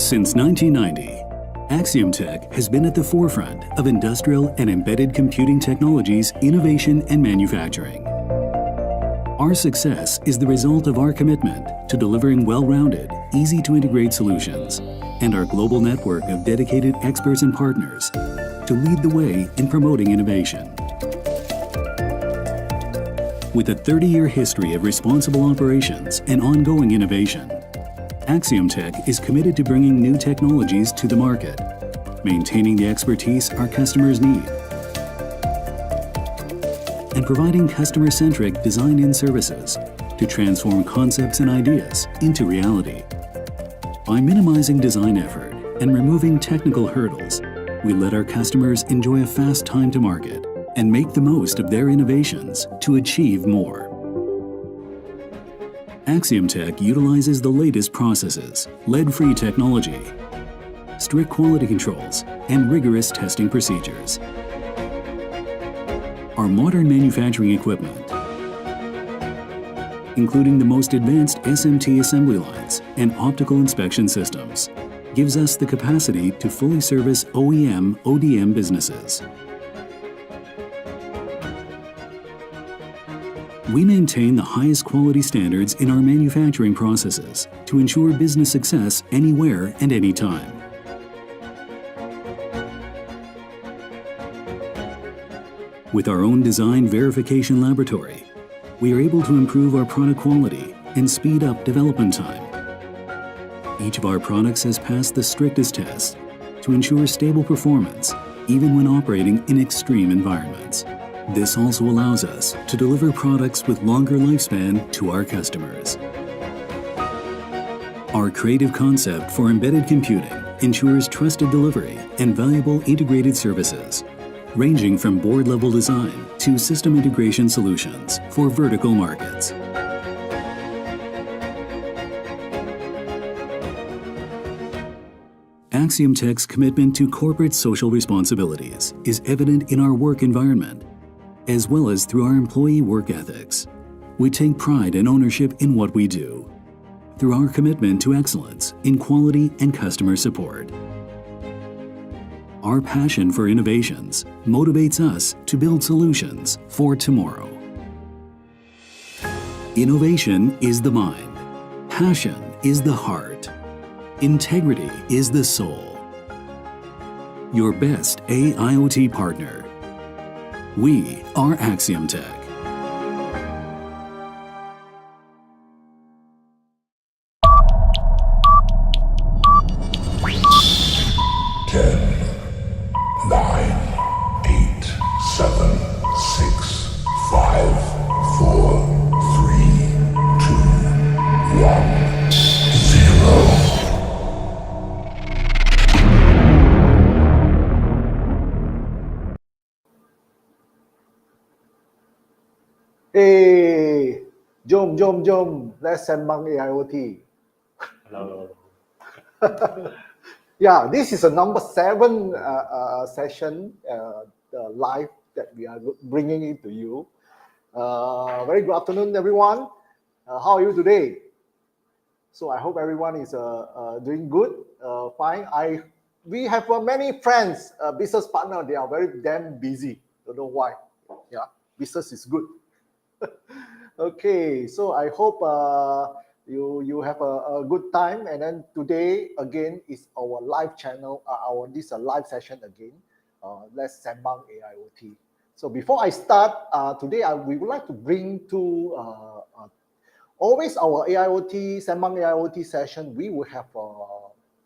Since 1990, Axiomtek has been at the forefront of industrial and embedded computing technologies, innovation, and manufacturing. Our success is the result of our commitment to delivering well-rounded, easy-to-integrate solutions, and our global network of dedicated experts and partners to lead the way in promoting innovation. With a 30-year history of responsible operations and ongoing innovation, Axiomtek is committed to bringing new technologies to the market, maintaining the expertise our customers need, and providing customer-centric design-in services to transform concepts and ideas into reality. By minimizing design effort and removing technical hurdles, we let our customers enjoy a fast time to market and make the most of their innovations to achieve more. Axiomtek utilizes the latest processes, lead-free technology, strict quality controls, and rigorous testing procedures. Our modern manufacturing equipment, including the most advanced SMT assembly lines and optical inspection systems, gives us the capacity to fully service OEM/ODM businesses. We maintain the highest quality standards in our manufacturing processes to ensure business success anywhere and anytime. With our own design verification laboratory, we are able to improve our product quality and speed up development time. Each of our products has passed the strictest tests to ensure stable performance, even when operating in extreme environments. This also allows us to deliver products with longer lifespan to our customers. Our creative concept for embedded computing ensures trusted delivery and valuable integrated services, ranging from board-level design to system integration solutions for vertical markets. Axiomtek's commitment to corporate social responsibilities is evident in our work environment, as well as through our employee work ethics. We take pride and ownership in what we do, through our commitment to excellence in quality and customer support. Our passion for innovations motivates us to build solutions for tomorrow. Innovation is the mind. Passion is the heart. Integrity is the soul. Your best AIoT partner. We are Axiomtek. Hey, jom, let's Sembang AIoT. Hello. Yeah, this is a number 7 session, live that we are bringing it to you. Very good afternoon, everyone. How are you today? So I hope everyone is doing good, fine. We have many friends, business partner. They are very damn busy. Don't know why. Yeah, business is good. Okay, so I hope you have a good time. And then today again is our live channel. This is a live session again. Let's Sembang AIoT. So before I start today, we would like to bring to always our AIoT Sembang AIoT session. We will have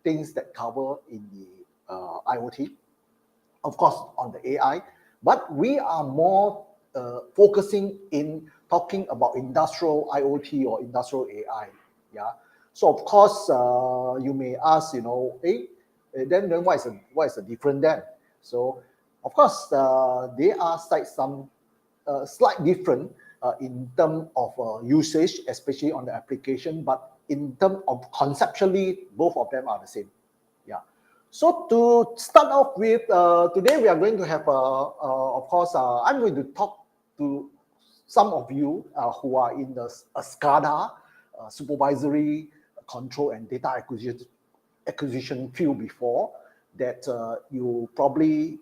things that cover in the IoT, of course on the AI, but we are more focusing in talking about industrial IoT or industrial AI. Yeah. So of course, you may ask, then what is the difference then? So of course, there are some slight different in terms of usage, especially on the application, but in terms of conceptually, both of them are the same. Yeah. So to start off with, today we are going to have, of course, I'm going to talk to some of you who are in the SCADA, supervisory control and data acquisition field before, that you probably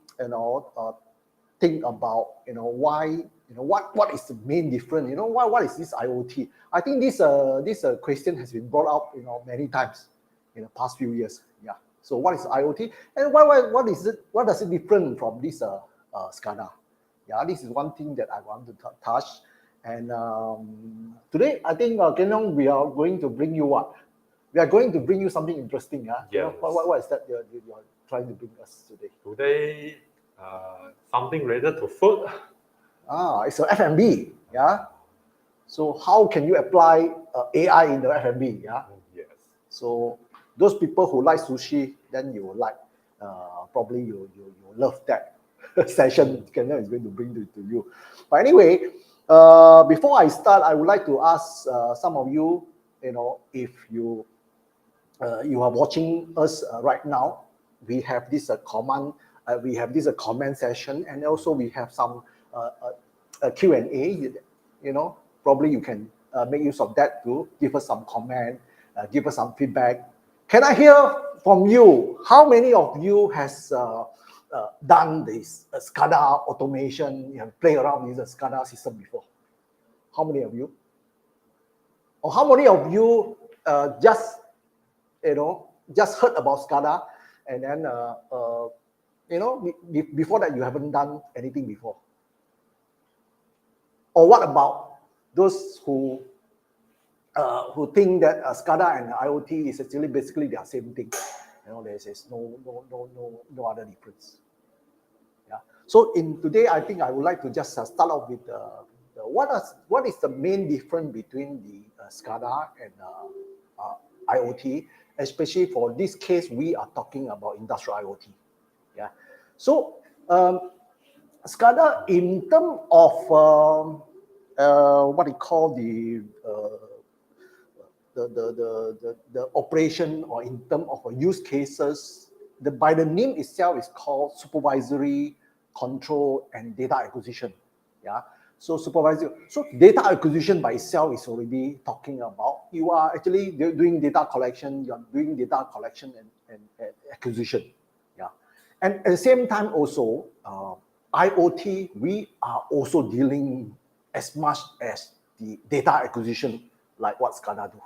think about why what is the main difference, what is this IoT. I think this question has been brought up many times in the past few years. Yeah, so what is IoT, and what does it different from this SCADA? Yeah, this is one thing that I want to touch. And today I think Ken-Leong, we are going to bring you what? We are going to bring you something interesting. Yes. What is that you're trying to bring us today? Today, something related to food. It's a F&B. Yeah. So how can you apply AI in the F&B? Yeah. Yes. So those people who like sushi, then you will like, probably you love that session Ken-Leong is going to bring to you. But anyway, before I start, I would like to ask some of you, if you are watching us right now, we have this comment session, and also we have some Q&A. Probably you can make use of that to give us some comment, give us some feedback. Can I hear from you? How many of you has done this SCADA automation? You have played around with the SCADA system before? How many of you? Or how many of you just heard about SCADA, and then before that you haven't done anything before? Or what about those who think that SCADA and IoT is actually basically the same thing? There's no other difference. Yeah. So today, I think I would like to just start off with what is the main difference between the SCADA and IoT, especially for this case we are talking about industrial IoT. Yeah. So SCADA, in terms of what we call the operation, or in terms of use cases, by the name itself is called supervisory control and data acquisition. Yeah. So data acquisition by itself is already talking about you are actually doing data collection. You are doing data collection and acquisition. Yeah. And at the same time also, IoT, we are also dealing as much as the data acquisition like what SCADA do.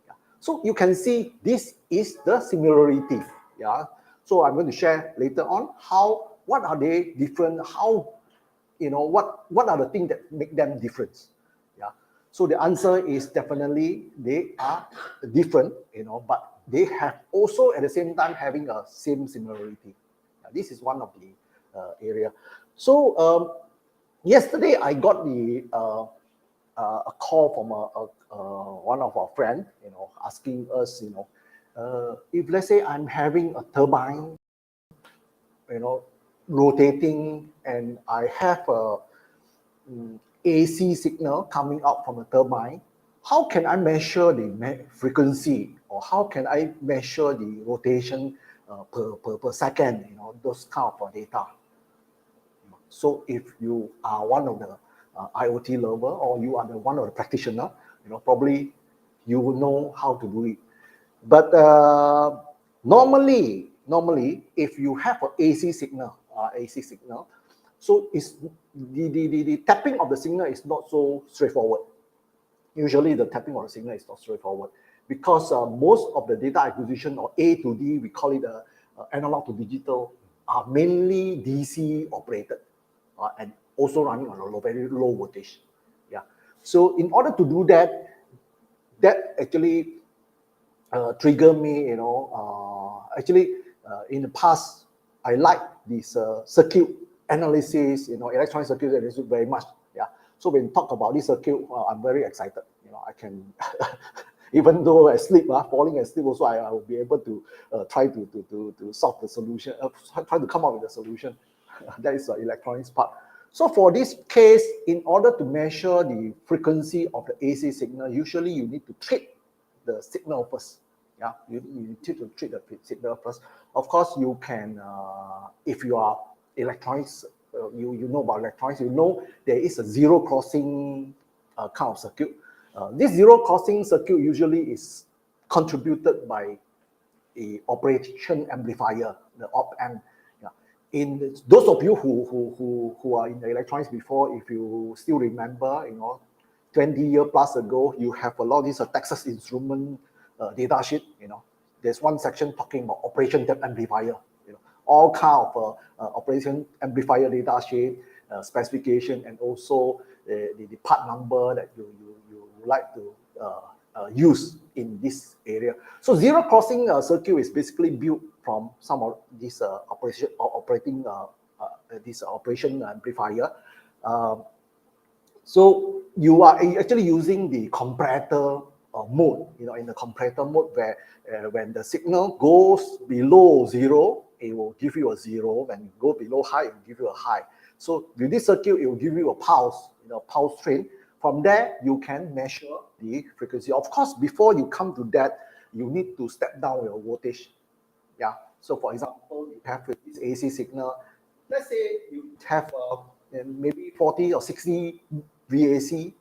Yeah. So you can see this is the similarity. Yeah. So I'm going to share later on what are they different, what are the things that make them different. Yeah. So the answer is definitely they are different, but they have also at the same time having a same similarity. Yeah, this is one of the area. So yesterday I got a call from one of our friends, asking us, if let's say I'm having a turbine, rotating, and I have a AC signal coming out from the turbine, how can I measure the frequency, or how can I measure the rotation per second, those kind of data. So if you are one of the IoT lover, or you are one of the practitioner, probably you will know how to do it. But normally, if you have an AC signal, so it's the tapping of the signal is not so straightforward. Usually the tapping of the signal is not straightforward, because most of the data acquisition, or A to D, we call it analog to digital, are mainly DC operated, and also running on a very low voltage. Yeah. So in order to do that actually trigger me, actually in the past, I like this circuit analysis, electronic circuit analysis very much. Yeah. So when talk about this circuit, I'm very excited. I can, even though I sleep, falling asleep also, I will be able to try to solve the solution, try to come up with a solution. That is the electronics part. So for this case, in order to measure the frequency of the AC signal, usually you need to treat the signal first. Yeah, you need to treat the signal first. Of course, you can, if you are electronics, you know about electronics, there is a zero crossing kind of circuit. This zero crossing circuit usually is contributed by a operation amplifier, the op-amp. Yeah. In those of you who are in the electronics before, if you still remember, 20 years plus ago, you have a lot of these Texas Instrument data sheet. There's one section talking about operation amplifier. All kind of operation amplifier data sheet, specification, and also the part number that you like to use in this area. So zero crossing circuit is basically built from some of these operation amplifier. So you are actually using the comparator mode, in the comparator mode where when the signal goes below 0, it will give you a 0. When you go below high, it will give you a high. So with this circuit, it will give you a pulse, pulse train. From there, you can measure the frequency. Of course, before you come to that, you need to step down your voltage. Yeah. So for example, you have this AC signal. Let's say you have maybe 40 or 60 VAC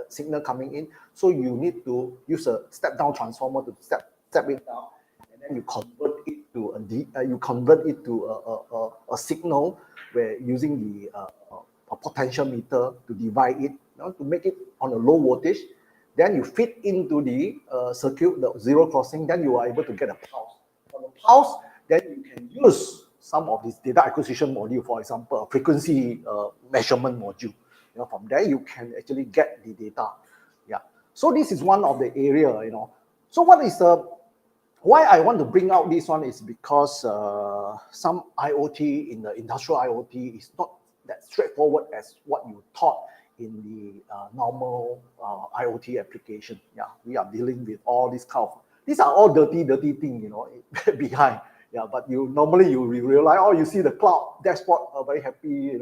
signal coming in. So you need to use a step-down transformer to step it down, and then you convert it to a signal where using the a potentiometer to divide it, to make it on a low voltage. Then you fit into the circuit, the zero crossing. Then you are able to get a pulse. From the pulse, then you can use some of this data acquisition module, for example, a frequency measurement module. From there you can actually get the data. Yeah. So this is one of the area. So what is why I want to bring out this one is because some IoT in the industrial IoT is not that straightforward as what you thought in the normal IoT application. Yeah, we are dealing with all these these are all dirty things, behind. Yeah, but normally you realize, you see the cloud dashboard are very happy,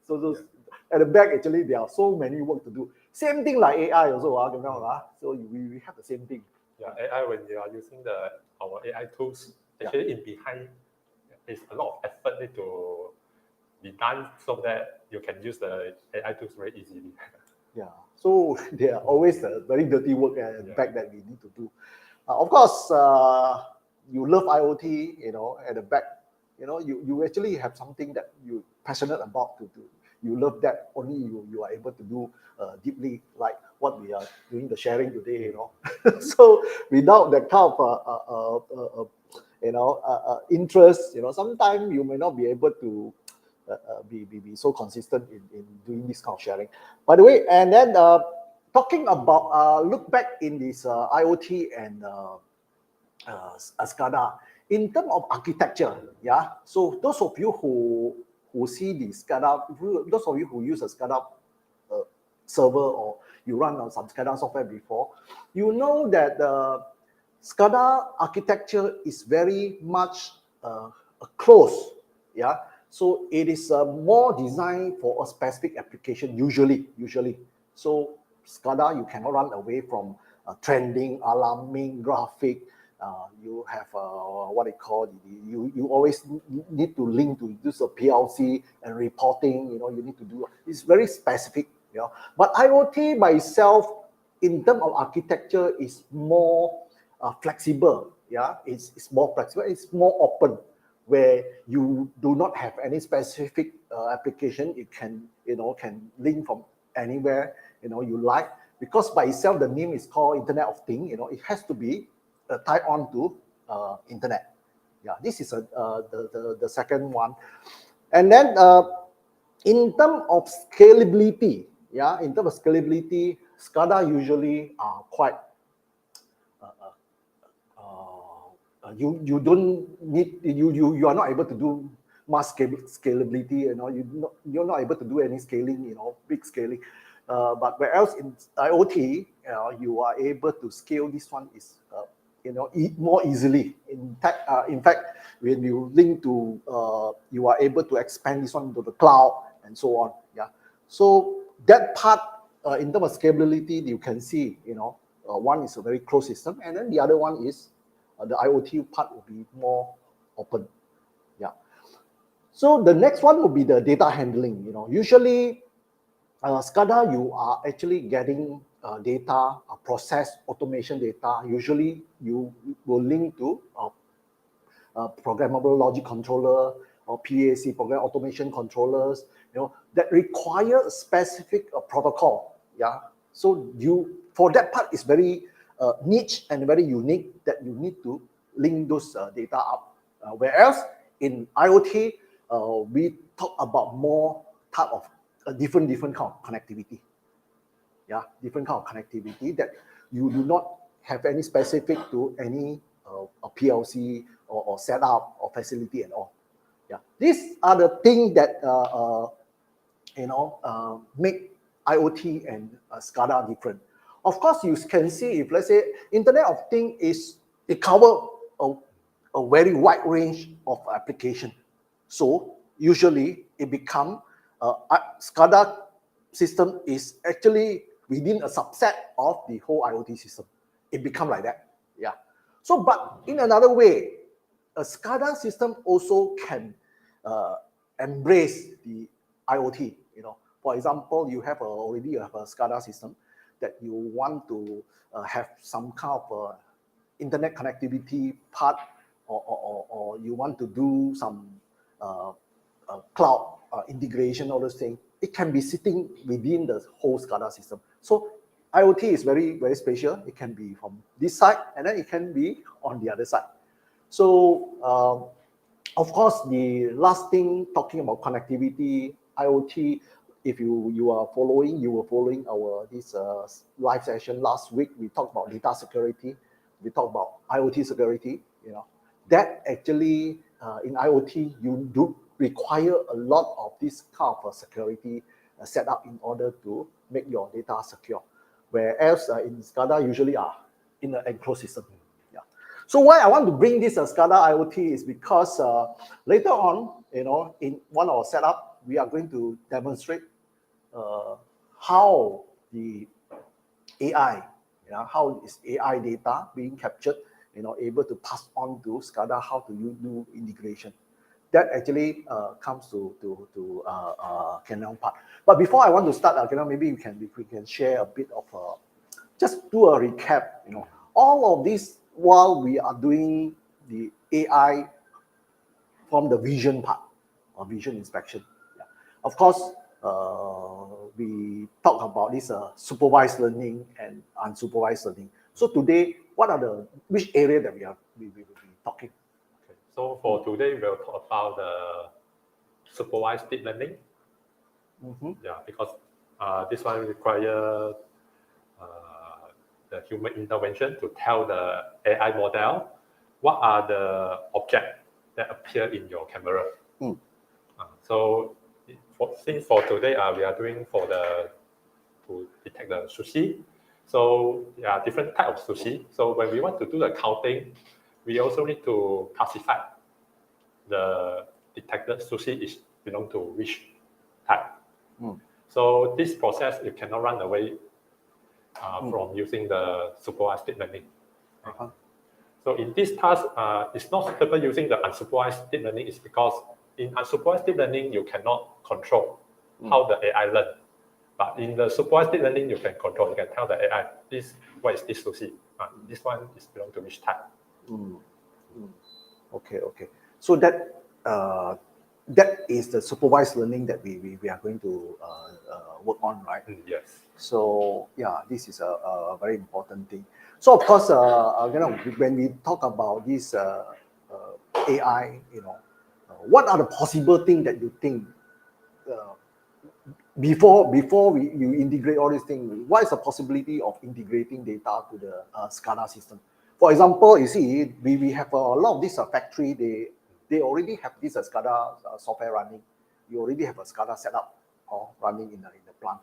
So those at the back, actually, there are so many work to do. Same thing like AI also, so we have the same thing. Yeah, AI, when you are using our AI tools, actually in behind, there's a lot of effort need to be done so that you can use the AI tools very easily. Yeah, so there are always very dirty work at the back that we need to do. Of course, you love IoT, at the back, you actually have something that you're passionate about to do. You love that, only you are able to do deeply, like what we are doing the sharing today, So without that kind of interest, sometimes you may not be able to be so consistent in doing this kind of sharing. By the way, and then talking about look back in this IoT and SCADA in terms of architecture. Yeah, so those of you who see the SCADA, those of you who use a SCADA server or you run on some SCADA software before, you know that the SCADA architecture is very much close. Yeah, so it is more designed for a specific application usually. So SCADA, you cannot run away from trending, alarming, graphic. You have what they call you always need to link to use a PLC and reporting. You need to do. It's very specific. But IoT by itself, in terms of architecture, is more flexible. Yeah, it's more flexible. It's more open, where you do not have any specific application. It can can link from anywhere you like, because by itself the name is called Internet of Things. It has to be tied on to internet. Yeah, this is the second one. And then in terms of scalability, SCADA usually are quite you don't need you are not able to do mass scalability. You're not able to do any scaling. Big scaling. But whereas in IoT, you are able to scale. This one is more easily. In fact, when you link to, you are able to expand this one to the cloud and so on. Yeah. So that part, in terms of scalability, you can see, one is a very closed system, and then the other one is the IoT part will be more open. Yeah. So the next one will be the data handling. Usually, SCADA, you are actually getting data, process automation data, usually you will link to programmable logic controller or PAC, program automation controllers, that require a specific protocol. Yeah. So for that part, it's very niche and very unique that you need to link those data up. Whereas in IoT, we talk about more type of different kind of connectivity. Yeah, different kind of connectivity that you do not have any specific to any PLC or setup or facility and all. Yeah, these are the things that make IoT and SCADA different. Of course, you can see if let's say Internet of Things it covers a very wide range of application. So usually it become SCADA system is actually within a subset of the whole IoT system. It become like that. Yeah. So, but in another way, a SCADA system also can embrace the IoT. For example, you have already have a SCADA system that you want to have some kind of internet connectivity part, or you want to do some cloud integration, all those things. It can be sitting within the whole SCADA system. So IoT is very, very special. It can be from this side, and then it can be on the other side. So, of course, the last thing, talking about connectivity, IoT, if you were following our this live session last week, we talked about data security. We talked about IoT security. That actually in IoT, you do require a lot of this kind of security set up in order to make your data secure. Whereas in SCADA usually are in an enclosed system. Yeah. So why I want to bring this SCADA IoT is because later on, in one of our setup, we are going to demonstrate how the AI, how is AI data being captured, able to pass on to SCADA, how to do integration. That actually comes to Ken-Leong part. But before I want to start, maybe we can share a bit of just do a recap. All of this while we are doing the AI from the vision part or vision inspection. Yeah. Of course, we talk about this supervised learning and unsupervised learning. So today, which area that we will be talking? So for today, we'll talk about the supervised deep learning. Yeah, because this one requires the human intervention to tell the AI model what are the objects that appear in your camera. So since for today, we are doing to detect the sushi. So yeah, different type of sushi. So when we want to do the counting, we also need to classify the detected sushi belong to which type. So this process, you cannot run away from using the supervised deep learning. So in this task, it's not suitable using the unsupervised deep learning is because in unsupervised deep learning, you cannot control how the AI learn. But in the supervised deep learning, you can control. You can tell the AI, what is this sushi? This one is belong to which type? Okay. So that is the supervised learning that we are going to work on, right? Yes. So yeah, this is a very important thing. So of course, when we talk about this AI, what are the possible things that you think before you integrate all these things? What is the possibility of integrating data to the SCADA system? For example, you see, we have a lot of this factory. They already have this SCADA software running. You already have a SCADA setup or running in the plant.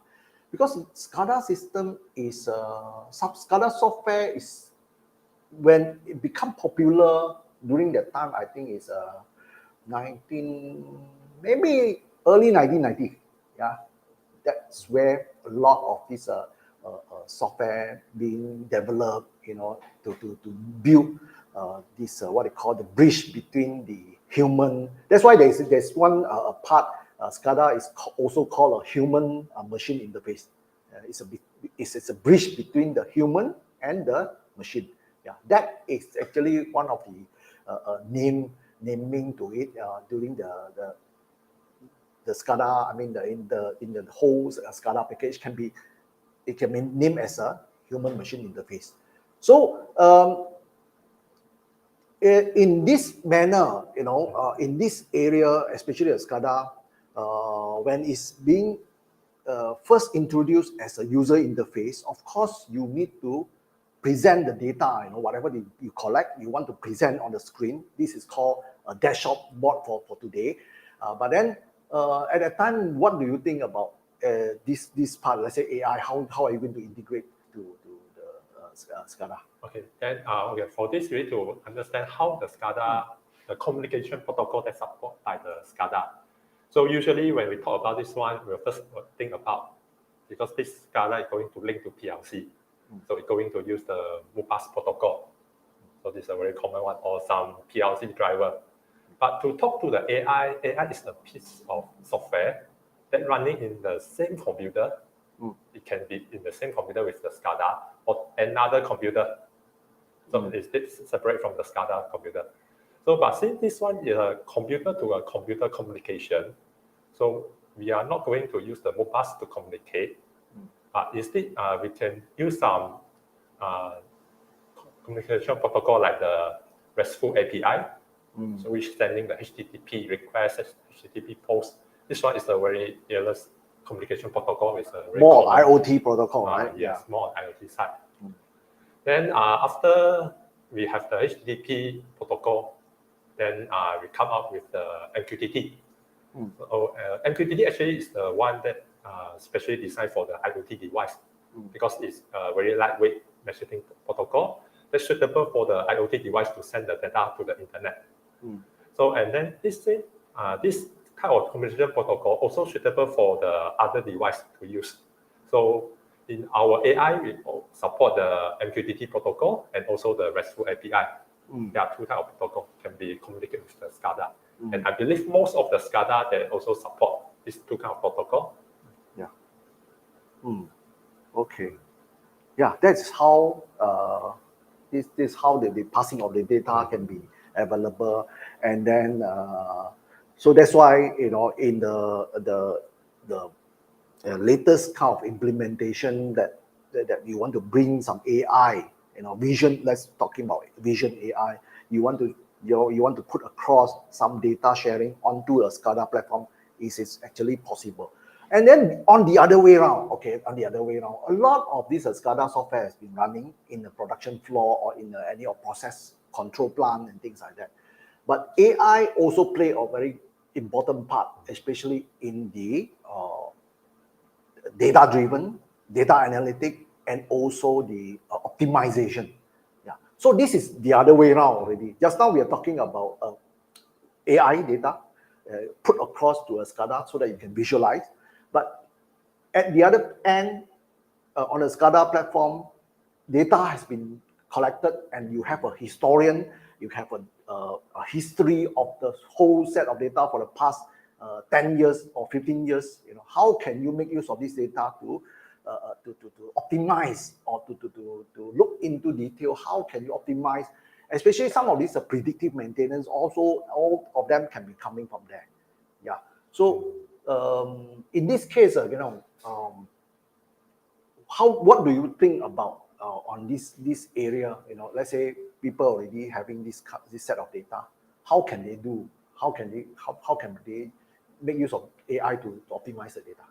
Because SCADA system is SCADA software is when it become popular during that time. I think it's maybe early 1990. Yeah, that's where a lot of this software being developed. To build this what they call the bridge between the human. That's why there's one part SCADA is also called a human machine interface. It's a bridge between the human and the machine. Yeah, that is actually one of the naming to it during the SCADA. I mean, in the whole SCADA package can be named as a human-machine interface. So in this manner, in this area, especially a SCADA, when it's being first introduced as a user interface, of course, you need to present the data, whatever you collect, you want to present on the screen. This is called a dashboard for today. But then at that time, what do you think about this part? Let's say AI, how are you going to integrate to the SCADA? Okay, then for this, we need to understand how the SCADA, the communication protocol that's supported by the SCADA. So usually when we talk about this one, we'll first think about, because this SCADA is going to link to PLC. So it's going to use the Modbus protocol. So this is a very common one, or some PLC driver. But to talk to the AI is a piece of software that running in the same computer. It can be in the same computer with the SCADA or another computer. So it's separate from the SCADA computer. So, but since this one is a computer to a computer communication, so we are not going to use the Modbus to communicate. But instead, we can use some communication protocol like the RESTful API, so which sending the HTTP request, HTTP post. This one is a very wireless communication protocol. It's a very more common, IoT protocol, right? Yes, more on IoT side. Then after we have the HTTP protocol, then we come up with the MQTT. So MQTT actually is the one that specially designed for the IoT device because it's a very lightweight messaging protocol that's suitable for the IoT device to send the data to the internet. So and then this type of communication protocol also suitable for the other device to use. So in our AI, we support the MQTT protocol and also the RESTful API. There are two types of protocol can be communicated with the SCADA. And I believe most of the SCADA they also support these two kind of protocol. Yeah. Okay. Yeah, that's how this how the passing of the data can be available, and then so that's why in the latest kind of implementation that you want to bring some AI, vision. Let's talking about vision AI. You want to put across some data sharing onto a SCADA platform. Is actually possible. And then on the other way around, a lot of this SCADA software has been running in the production floor or in any process control plant and things like that. But AI also play a very important part, especially in the data-driven, data analytic, and also the optimization. Yeah. So this is the other way around already. Just now we are talking about AI data put across to a SCADA so that you can visualize. But at the other end, on a SCADA platform, data has been collected, and you have a historian, you have a history of the whole set of data for the past 10 years or 15 years. How can you make use of this data to optimize or to look into detail? How can you optimize? Especially some of these predictive maintenance, also all of them can be coming from there. Yeah. So in this case, what do you think about on this area? Let's say people already having this set of data. How can they do? How can they make use of AI to optimize the data?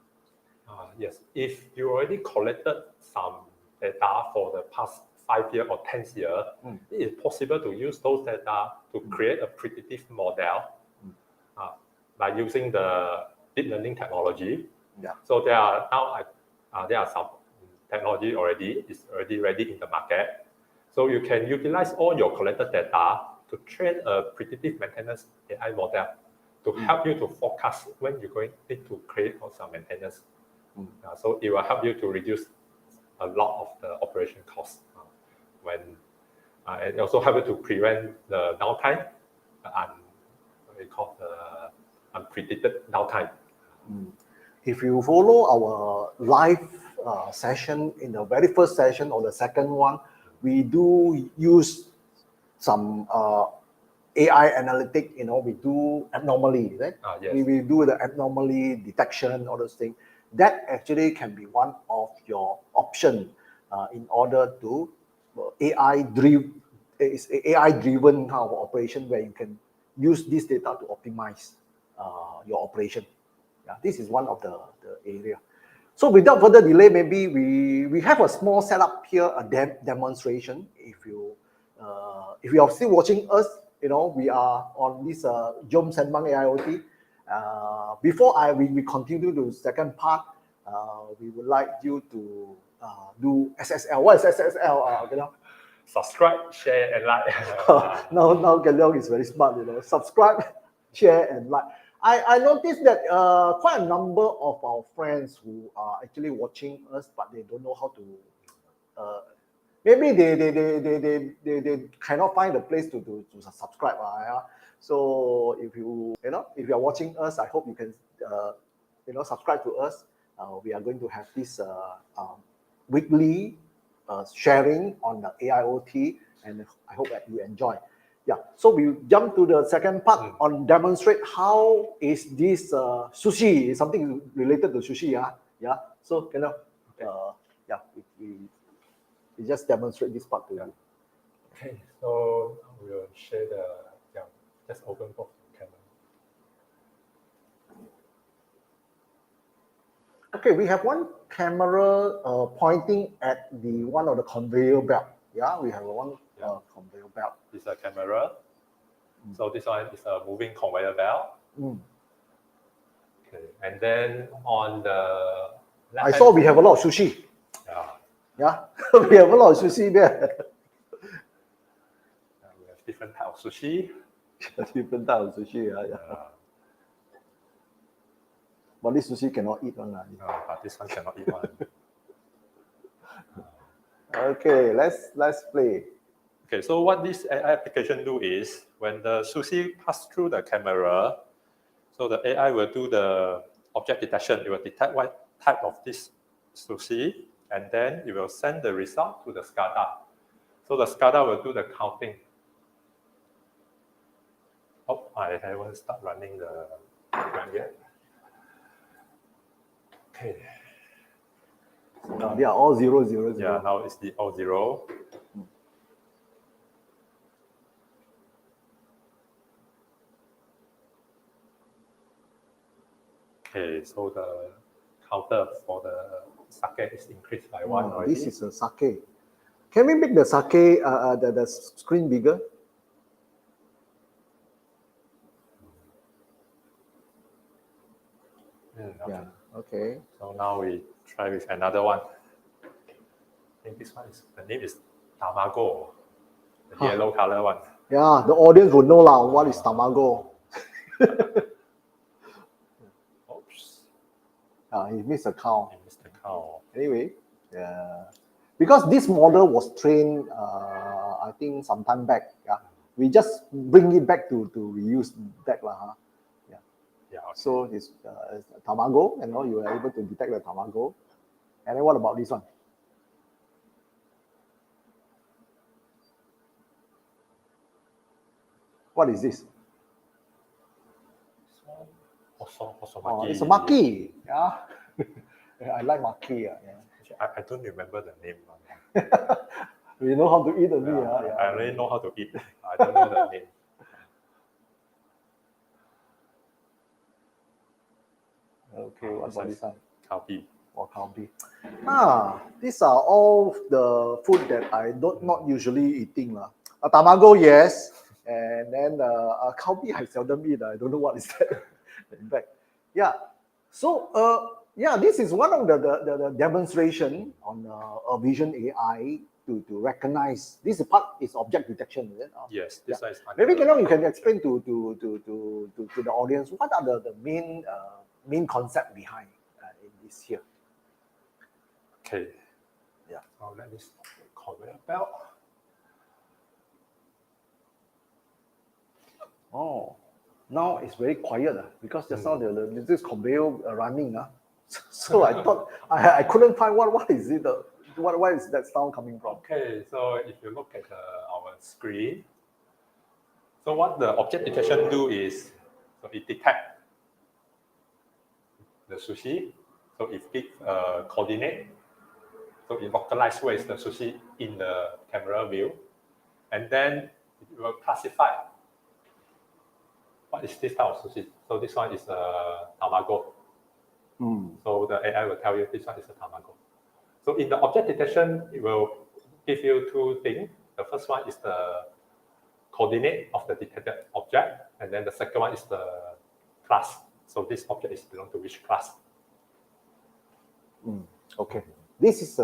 Yes, if you already collected some data for the past 5 years or 10 years, it is possible to use those data to create a predictive model by using the deep learning technology. Yeah. So there are some technology already ready in the market. So you can utilize all your collected data to train a predictive maintenance AI model to help you to forecast when you're going to create some maintenance. So it will help you to reduce a lot of the operation costs and also help you to prevent the downtime, what we call the unpredicted downtime. If you follow our live session, in the very first session or the second one, we do use some AI analytic, we do abnormally, right? Yes. We do the abnormally detection, all those things. That actually can be one of your option in order to AI-driven kind of operation where you can use this data to optimize your operation. Yeah, this is one of the area. So without further delay, maybe we have a small setup here, a demonstration. If you are still watching us, we are on this Sembang AIoT. Before we continue to the second part, we would like you to do SSL. What is SSL? Subscribe, share, and like. Now 𝐷𝐿𝐲 is very smart, Subscribe, share, and like. I noticed that quite a number of our friends who are actually watching us, but they don't know how to. Maybe they cannot find a place to subscribe. So if you are watching us, I hope you can subscribe to us. We are going to have this weekly sharing on the AIoT, and I hope that you enjoy. Yeah, so we jump to the second part on demonstrate how is this sushi, something related to sushi. Yeah. So we just demonstrate this part to you. Okay, so we'll share just open both camera. Okay, we have one camera pointing at the one of the conveyor belt. Yeah, we have one conveyor belt. This is a camera. So this one is a moving conveyor belt. Okay, and then on the left I saw we have a lot of sushi. Yeah, we have a lot of sushi there. We have different type of sushi. Different type of sushi. Yeah. But this sushi cannot eat one. But this one cannot eat one. Okay, let's play. Okay, so what this AI application do is when the sushi pass through the camera, so the AI will do the object detection. It will detect what type of this sushi, and then it will send the result to the SCADA. So the SCADA will do the counting. Oh, I haven't started running the program yet. Okay. Now they are all 0, 0, 0. Yeah, now it's the all 0. Okay, so the counter for the sake is increased by 1 already. This is a sake. Can we make the sake, the screen bigger? Okay. Yeah, okay. So now we try with another one. I think this one the name is Tamago, the yellow color one. Yeah, the audience will know what is Tamago. Oops. He missed a cow. He missed the cow. Anyway, yeah. Because this model was trained, I think some time back. Yeah, we just bring it back to reuse back lah. Yeah. Yeah. Okay. So it's tamago, you are able to detect the tamago. And then what about this one? What is this? Osomaki. It's a maki. Yeah. I like maki. Yeah. I don't remember the name. You know how to eat only. I only know how to eat. I don't know the name. Okay, what about this one? Kalbi. Or kalbi. These are all the food that I not usually eating. Tamago, yes. And then kalbi, I seldom eat. I don't know what is that. In fact, yeah. So, this is one of the demonstration on Vision AI to recognize. This part is object detection, is it? Yes, this is. Maybe you can explain to the audience what are the main concept behind in this here. Okay. Yeah. Now let me stop the conveyor belt. Oh, now it's very quiet because just now this conveyor running. So I thought I couldn't find what is it? Where is that sound coming from? Okay, so if you look at our screen, so what the object detection do is, so it detects the sushi, so it gives coordinate, so it localizes where is the sushi in the camera view, and then it will classify what is this type of sushi. So this one is tamago. So the AI will tell you this one is a tamago. So in the object detection, it will give you two things. The first one is the coordinate of the detected object, and then the second one is the class. So this object is belong to which class? Okay. This is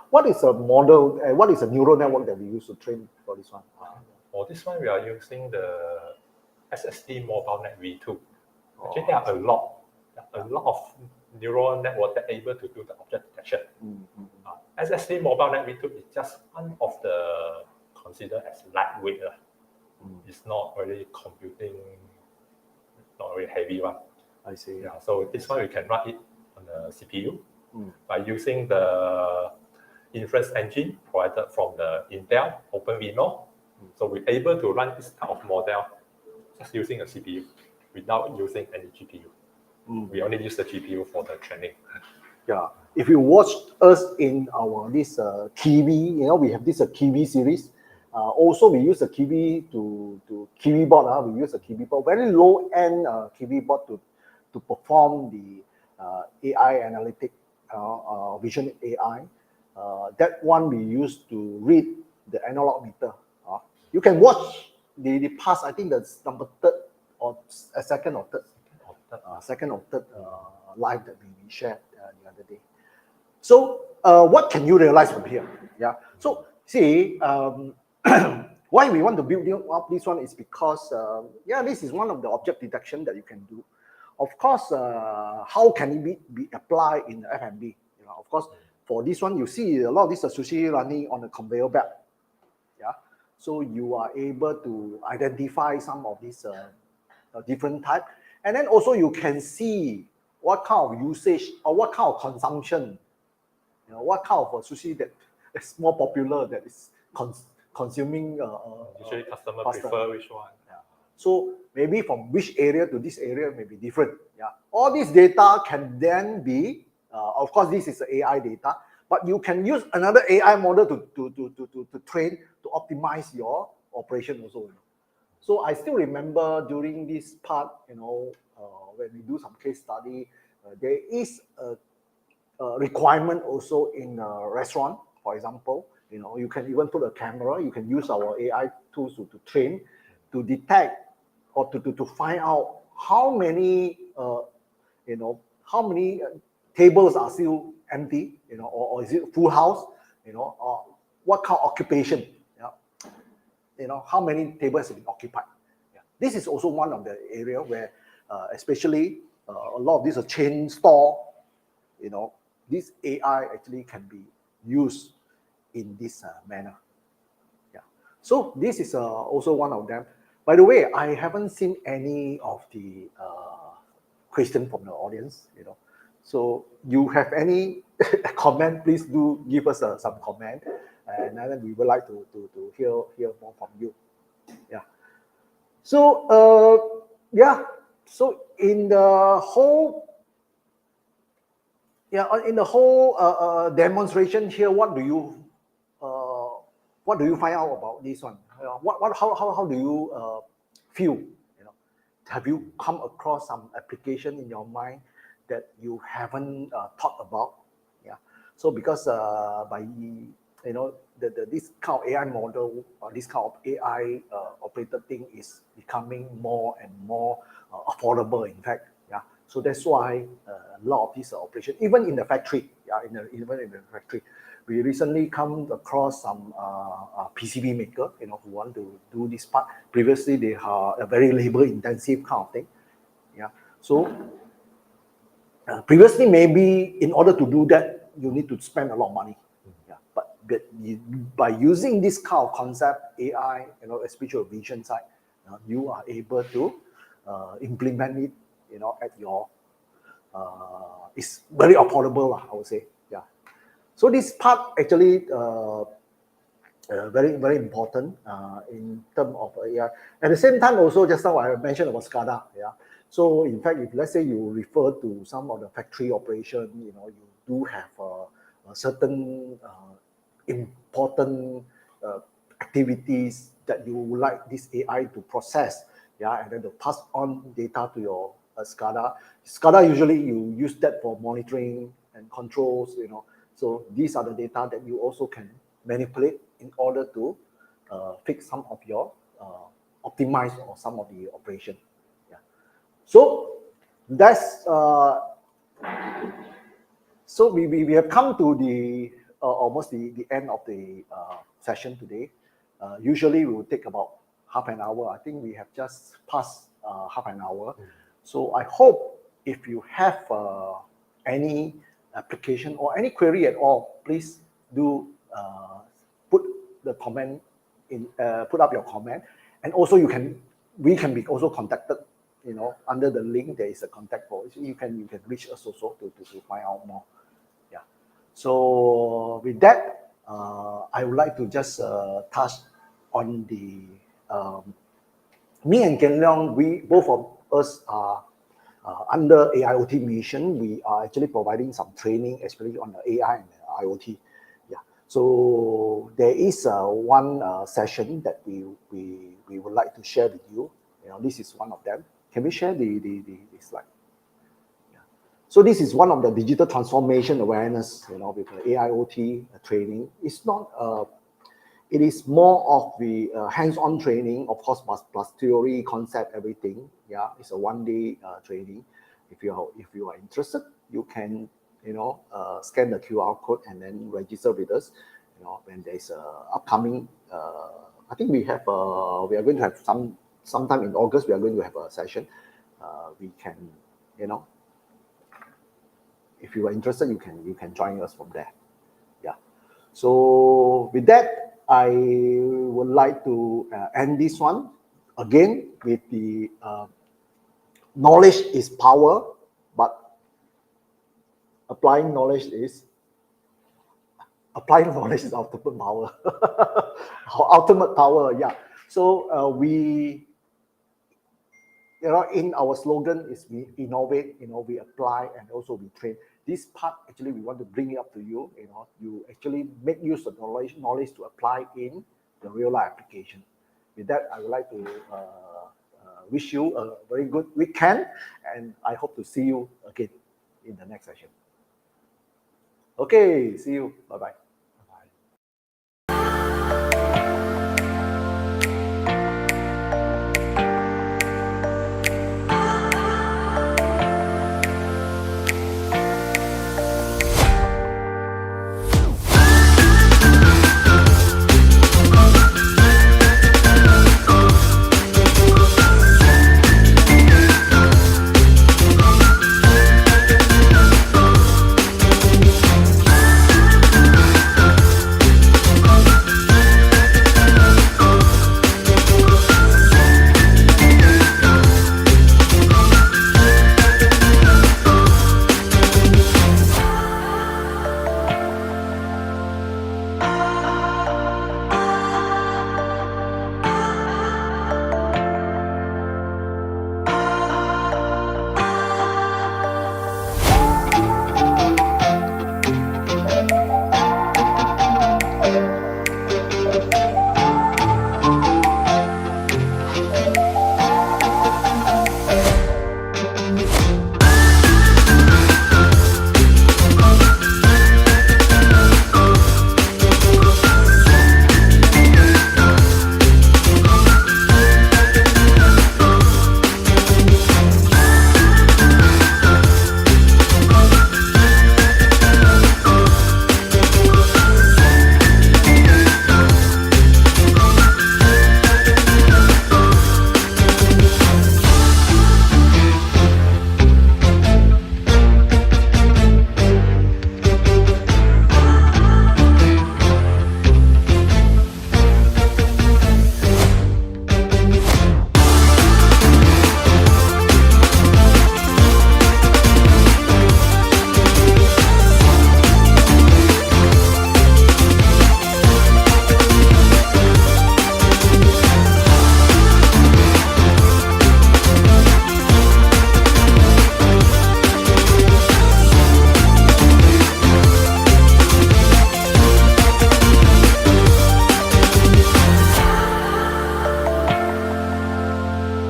what is a model? What is a neural network that we use to train for this one? For this one, we are using the SSD mobile net V2. Actually, there are a lot of neural network that are able to do the object detection. SSD mobile net V2 is just one of the considered as lightweight. It's not really computing, not very heavy one. I see. Yeah, so this one we can run it on the CPU by using the inference engine provided from the Intel OpenVINO. So we're able to run this type of model just using a CPU without using any GPU. We only use the GPU for the training. Yeah. If you watch us in our this Kiwi, we have this Kiwi series. Also, we use a Kiwi to Kiwi board. We use a Kiwi board, very low end Kiwi board to perform the AI analytic vision AI. That one we use to read the analog meter. You can watch the past. I think that's number third or second or third live that we shared the other day. So what can you realize from here? Yeah. So see, why we want to build up this one is because this is one of the object detection that you can do. Of course, how can it be applied in F&B? Of course, for this one, you see a lot of this sushi running on a conveyor belt. Yeah. So you are able to identify some of these different type, and then also you can see what kind of usage or what kind of consumption, what kind of sushi that is more popular, that is consuming. Usually customer prefer which one. Yeah. So maybe from which area to this area may be different. Yeah. All this data can then be, of course, this is AI data, but you can use another AI model to train, to optimize your operation also. So I still remember during this part, when we do some case study, there is a requirement also in a restaurant, for example. You can even put a camera. You can use our AI tools to train, to detect or to find out how many tables are still empty, or is it full house, or what kind of occupation, how many tables have been occupied. Yeah. This is also one of the area where, especially a lot of these chain store, this AI actually can be used in this manner. Yeah. So this is also one of them. By the way, I haven't seen any of the question from the audience. So you have any comment? Please do give us some comment, and then we would like to hear more from you. Yeah. So So in the whole demonstration here, what do you find out about this one? How do you feel? Have you come across some application in your mind that you haven't thought about? Yeah. So because by this kind of AI model or this kind of AI operated thing is becoming more and more affordable. In fact, yeah. So that's why a lot of these operation, even in the factory, even in the factory, we recently come across some PCB maker, who want to do this part. Previously, they are a very labor-intensive kind of thing. Yeah. So previously, maybe in order to do that, you need to spend a lot of money. Yeah. But by using this kind of concept, AI, especially vision side, you are able to implement it, at your is very affordable, I would say. Yeah. So this part actually very important in terms of AI. At the same time, also just now I mentioned about SCADA. Yeah. So in fact, if let's say you refer to some of the factory operation, you do have a certain important activities that you would like this AI to process, yeah, and then to pass on data to your SCADA. SCADA usually you use that for monitoring and controls, So these are the data that you also can manipulate in order to fix some of your optimize or some of the operation. Yeah. So that's so we have come to the almost the end of the session today. Usually we will take about half an hour. I think we have just passed half an hour. So I hope if you have any application or any query at all, please do put the comment in, put up your comment, and also we can be also contacted. Under the link there is a contact form. You can reach us also to find out more. Yeah. So with that, I would like to just touch on the me and 𝐉𝐿𝐿𝐼, we both of us are under AIoT mission. We are actually providing some training, especially on the AI and IoT. Yeah. So there is one session that we would like to share with you. This is one of them. Can we share the slide? Yeah. So this is one of the digital transformation awareness, with the AIoT training. It's not it is more of the hands-on training, of course, plus theory, concept, everything. Yeah, it's a one-day training. If you are interested, you can scan the QR code and then register with us. When there's a upcoming, I think we are going to have sometime in August. We are going to have a session. We can, if you are interested, you can join us from there. Yeah. So with that, I would like to end this one again with the knowledge is power, but applying knowledge is ultimate power. Ultimate power, yeah. So we, in our slogan is we innovate, we apply, and also we train. This part, actually, we want to bring it up to you. You actually make use of knowledge to apply in the real life application. With that, I would like to wish you a very good weekend, and I hope to see you again in the next session. Okay, see you. Bye-bye.